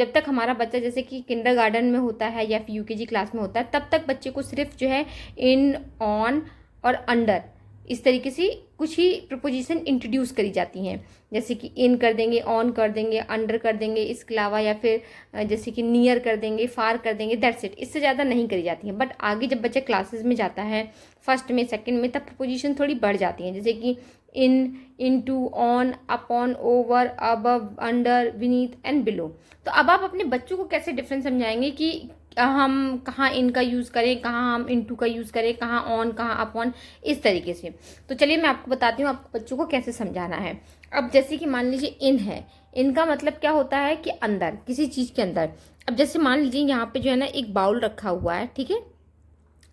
जब तक हमारा बच्चा जैसे कि किंडरगार्टन में होता है या फिर यूकेजी क्लास में होता है, तब तक बच्चे को सिर्फ जो है इन, ऑन और अंडर इस तरीके से कुछ ही प्रपोजिशन इंट्रोड्यूस करी जाती हैं, जैसे कि इन कर देंगे, ऑन कर देंगे, अंडर कर देंगे, इसके अलावा या फिर जैसे कि नियर कर देंगे, फार कर देंगे, दैट्स इट। इससे ज़्यादा नहीं करी जाती हैं। बट आगे जब बच्चा क्लासेस में जाता है, फर्स्ट में, सेकंड में, तब प्रपोजिशन थोड़ी बढ़ जाती हैं, जैसे कि in, into, on, upon, over, above, under, beneath and below. तो अब आप अपने बच्चों को कैसे डिफरेंस समझाएंगे कि हम कहाँ इन का यूज़ करें, कहाँ हम इनटू का यूज़ करें, कहाँ ऑन, कहाँ अपॉन, इस तरीके से। तो चलिए मैं आपको बताती हूँ आपको बच्चों को कैसे समझाना है। अब जैसे कि मान लीजिए इन है, इन का मतलब क्या होता है कि अंदर, किसी चीज़ के अंदर। अब जैसे मान लीजिए यहाँ पे जो है ना एक बाउल रखा हुआ है, ठीक है,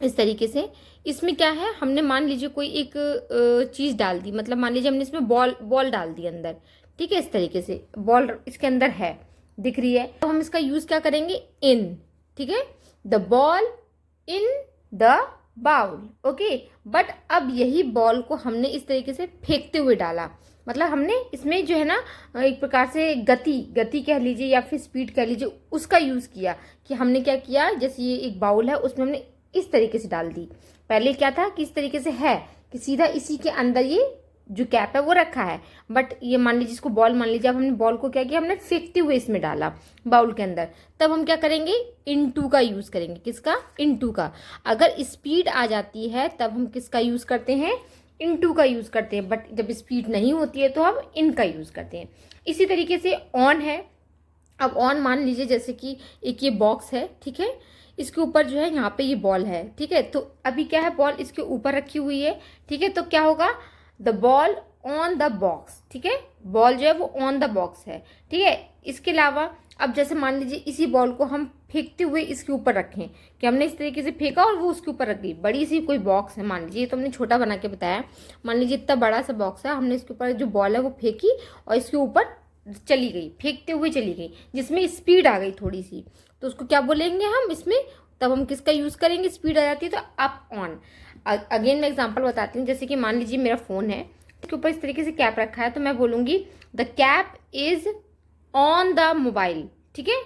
इस तरीके से। इसमें क्या है, हमने मान लीजिए कोई एक चीज़ डाल दी, मतलब मान लीजिए हमने इसमें बॉल डाल दी अंदर, ठीक है, इस तरीके से बॉल इसके अंदर है, दिख रही है। तो हम इसका यूज़ क्या करेंगे, इन, ठीक है, the ball in the bowl, okay. But अब यही बॉल को हमने इस तरीके से फेंकते हुए डाला, मतलब हमने इसमें जो है ना एक प्रकार से गति कह लीजिए या फिर स्पीड कह लीजिए, उसका यूज़ किया। कि हमने क्या किया, जैसे ये एक बाउल है, उसमें हमने इस तरीके से डाल दी। पहले क्या था कि इस तरीके से है कि सीधा इसी के अंदर ये जो कैप है वो रखा है, बट ये मान लीजिए इसको बॉल मान लीजिए, अब हमने बॉल को क्या किया, हमने फेंकते हुए इसमें डाला बाउल के अंदर। तब हम क्या करेंगे, इनटू का यूज़ करेंगे। किसका, इनटू का। अगर स्पीड आ जाती है तब हम किसका यूज़ करते हैं, इनटू का यूज़ करते हैं। बट जब स्पीड नहीं होती है तो हम इन का यूज़ करते हैं। इसी तरीके से ऑन है। अब ऑन मान लीजिए जैसे कि एक ये बॉक्स है, ठीक है, इसके ऊपर जो है यहाँ पे ये बॉल है, ठीक है। तो अभी क्या है, बॉल इसके ऊपर रखी हुई है, ठीक है। तो क्या होगा, the ball on the box, ठीक है, बॉल जो है वो ऑन द बॉक्स है, ठीक है। इसके अलावा अब जैसे मान लीजिए इसी बॉल को हम फेंकते हुए इसके ऊपर रखें, कि हमने इस तरीके से फेंका और वो उसके ऊपर रख दी। बड़ी सी कोई बॉक्स है, मान लीजिए, ये तो हमने छोटा बना के बताया, मान लीजिए इतना बड़ा सा बॉक्स है, हमने इसके ऊपर जो बॉल है वो फेंकी और इसके ऊपर चली गई, फेंकते हुए चली गई, जिसमें स्पीड आ गई थोड़ी सी, तो उसको क्या बोलेंगे हम इसमें। तब हम किसका यूज़ करेंगे, स्पीड आ जाती है तो अप, ऑन। अगेन मैं एग्जांपल बताती हूँ, जैसे कि मान लीजिए मेरा फ़ोन है, उसके ऊपर इस तरीके से कैप रखा है, तो मैं बोलूँगी the cap is on the mobile, ठीक है,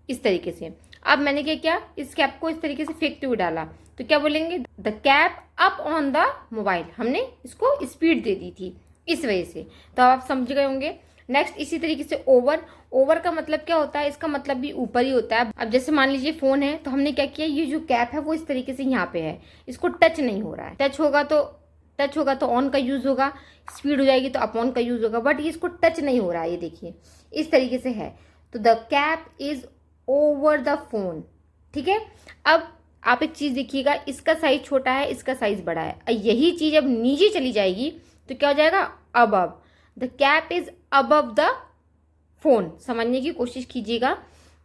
इस तरीके से। अब मैंने क्या किया, इस कैप को इस तरीके से फेंकते हुए डाला, तो क्या बोलेंगे, the cap up on the mobile. हमने इसको स्पीड दे दी थी इस वजह से। तो आप समझ गए होंगे। नेक्स्ट इसी तरीके से ओवर। ओवर का मतलब क्या होता है, इसका मतलब भी ऊपर ही होता है। अब जैसे मान लीजिए फोन है, तो हमने क्या किया, ये जो कैप है वो इस तरीके से यहाँ पे है, इसको टच नहीं हो रहा है। टच होगा तो ऑन का यूज होगा, स्पीड हो जाएगी तो अपॉन का यूज होगा, बट ये इसको टच नहीं हो रहा है, ये देखिए इस तरीके से है। तो the cap is over the phone, ठीक है। अब आप एक चीज देखिएगा, इसका साइज छोटा है, इसका साइज बड़ा है। यही चीज अब नीचे चली जाएगी तो क्या हो जाएगा, above. The cap is above the phone. समझने की कोशिश कीजिएगा,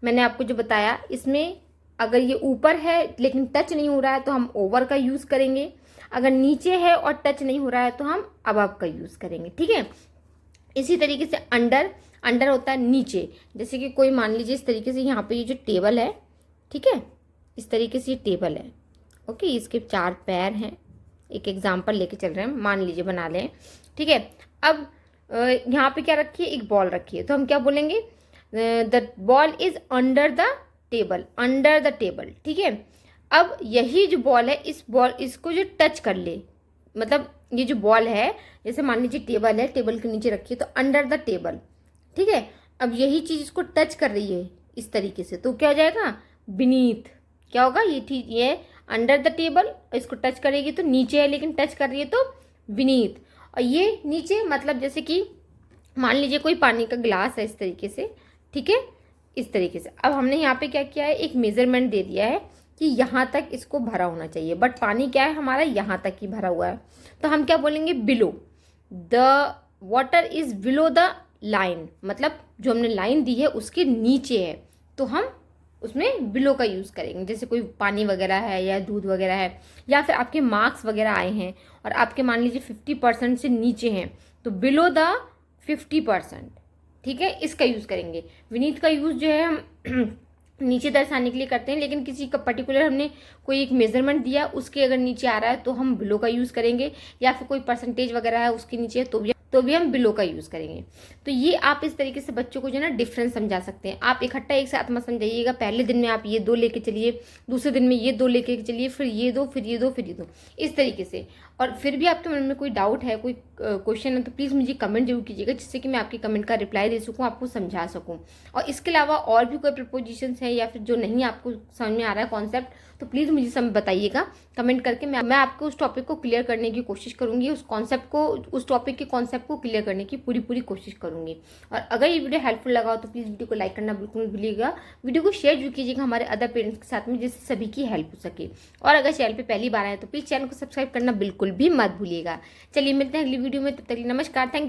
मैंने आपको जो बताया, इसमें अगर ये ऊपर है लेकिन टच नहीं हो रहा है तो हम ओवर का यूज करेंगे, अगर नीचे है और टच नहीं हो रहा है तो हम अबव का यूज करेंगे, ठीक है। इसी तरीके से अंडर। अंडर होता है नीचे, जैसे कि कोई मान लीजिए इस तरीके से यहाँ पे ये जो टेबल है, ठीक है, इस तरीके से ये टेबल है, ओके, इसके 4 पैर हैं। एक एग्जाम्पल लेके चल रहे हैं, मान लीजिए बना लें, ठीक है। अब यहाँ पे क्या रखी है, एक बॉल रखी है, तो हम क्या बोलेंगे, the ball is under the table, under the table, ठीक है। अब यही जो बॉल है, इस बॉल इसको जो टच कर ले, मतलब ये जो बॉल है, जैसे मान लीजिए टेबल है, टेबल के नीचे रखी है, तो अंडर द टेबल, ठीक है। अब यही चीज इसको टच कर रही है इस तरीके से, तो क्या हो जाएगा, बीनीथ। क्या होगा, ये ठीक, ये अंडर द टेबल, इसको टच करेगी तो नीचे है, लेकिन टच कर रही है तो बीनीथ। और ये नीचे मतलब जैसे कि मान लीजिए कोई पानी का गिलास है इस तरीके से, ठीक है, इस तरीके से। अब हमने यहाँ पे क्या किया है, एक मेजरमेंट दे दिया है कि यहाँ तक इसको भरा होना चाहिए, बट पानी क्या है हमारा, यहाँ तक ही भरा हुआ है, तो हम क्या बोलेंगे, below. The water is below the line, मतलब जो हमने लाइन दी है उसके नीचे है, तो हम उसमें बिलो का यूज़ करेंगे। जैसे कोई पानी वगैरह है या दूध वगैरह है, या फिर आपके मार्क्स वगैरह आए हैं और आपके मान लीजिए 50% से नीचे हैं, तो बिलो द 50%, ठीक है, इसका यूज़ करेंगे। विनीत का यूज़ जो है हम नीचे दर्शाने के लिए करते हैं, लेकिन किसी का पर्टिकुलर हमने कोई एक मेजरमेंट दिया, उसके अगर नीचे आ रहा है तो हम बिलो का यूज़ करेंगे, या फिर कोई परसेंटेज वगैरह है उसके नीचे है तो तो भी हम बिलो का यूज़ करेंगे। तो ये आप इस तरीके से बच्चों को जो है ना डिफरेंस समझा सकते हैं। आप इकट्ठा एक साथ मत समझाइएगा, पहले दिन में आप ये 2 लेके चलिए, दूसरे दिन में ये 2 लेके चलिए, फिर ये 2, फिर ये 2, फिर ये 2, इस तरीके से। और फिर भी आपके मन में कोई डाउट है, कोई क्वेश्चन है, तो प्लीज़ मुझे कमेंट जरूर कीजिएगा, जिससे कि मैं आपके कमेंट का रिप्लाई दे सकूँ, आपको समझा सकूँ। और इसके अलावा और भी कोई प्रपोजिशंस हैं या फिर जो नहीं आपको समझ में आ रहा है कॉन्सेप्ट, तो प्लीज़ मुझे सब बताइएगा कमेंट करके। मैं आपको उस टॉपिक को क्लियर करने की कोशिश करूँगी, उस टॉपिक के कॉन्सेप्ट को क्लियर करने की पूरी कोशिश करूँगी। और अगर ये वीडियो हेल्पफुल लगा हो तो प्लीज़ वीडियो को लाइक करना बिल्कुल नहीं भूलिएगा। वीडियो को शेयर जरूर कीजिएगा हमारे अदर पेरेंट्स के साथ में, जिससे सभी की हेल्प हो सके। और अगर चैनल पे पहली बार आए तो प्लीज़ चैनल को सब्सक्राइब करना बिल्कुल भी मत भूलिएगा। चलिए मिलते हैं अगली वीडियो में, तब तक नमस्कार, थैंक यू।